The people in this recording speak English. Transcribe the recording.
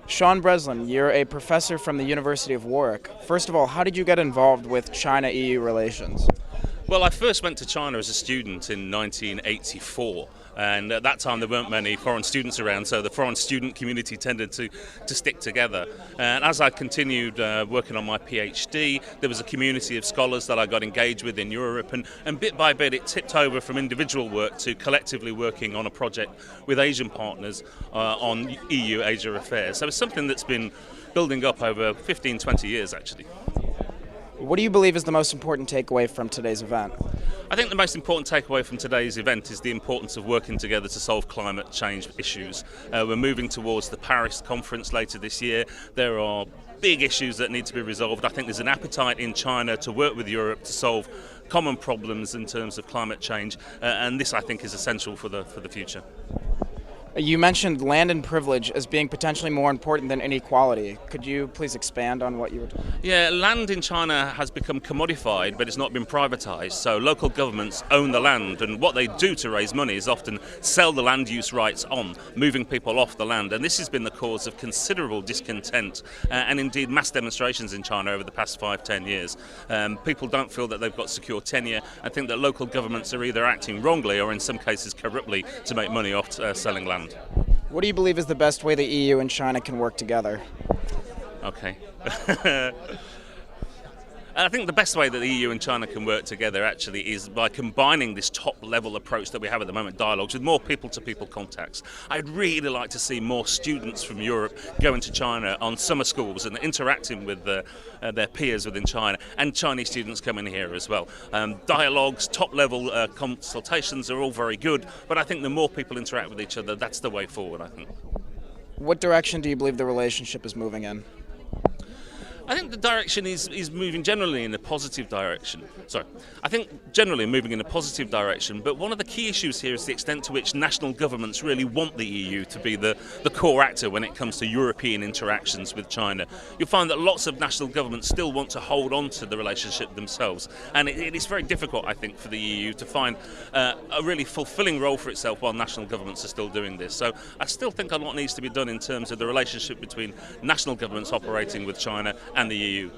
Shaun Breslin, you're a professor from the University of Warwick. First of all, how did you get involved with China-EU relations? Well, I first went to China as a student in 1984, and at that time there weren't many foreign students around, so the foreign student community tended to stick together. And as I continued working on my PhD, there was a community of scholars that I got engaged with in Europe, and bit by bit it tipped over from individual work to collectively working on a project with Asian partners on EU-Asia affairs. So it's something that's been building up over 15, 20 years actually. What do you believe is the most important takeaway from today's event? I think the most important takeaway from today's event is the importance of working together to solve climate change issues. We're moving towards the Paris conference later this year. There are big issues that need to be resolved. I think there's an appetite in China to work with Europe to solve common problems in terms of climate change, and this I think is essential for the future. You mentioned land and privilege as being potentially more important than inequality. Could you please expand on what you were talking about? Yeah, land in China has become commodified, but it's not been privatised. So local governments own the land, and what they do to raise money is often sell the land use rights on, moving people off the land. And this has been the cause of considerable discontent and indeed mass demonstrations in China over the past 5-10 years. People don't feel that they've got secure tenure and think that local governments are either acting wrongly or in some cases corruptly to make money off selling land. What do you believe is the best way the EU and China can work together? Okay. I think the best way that the EU and China can work together actually is by combining this top-level approach that we have at the moment, dialogues, with more people-to-people contacts. I'd really like to see more students from Europe going to China on summer schools and interacting with their peers within China, and Chinese students coming here as well. Dialogues, top-level consultations are all very good, but I think the more people interact with each other, that's the way forward, I think. What direction do you believe the relationship is moving in? I think the direction is moving generally in a positive direction. I think generally moving in a positive direction, but one of the key issues here is the extent to which national governments really want the EU to be the core actor when it comes to European interactions with China. You'll find that lots of national governments still want to hold on to the relationship themselves, and it is very difficult, I think, for the EU to find a really fulfilling role for itself while national governments are still doing this. So I still think a lot needs to be done in terms of the relationship between national governments operating with China and the EU.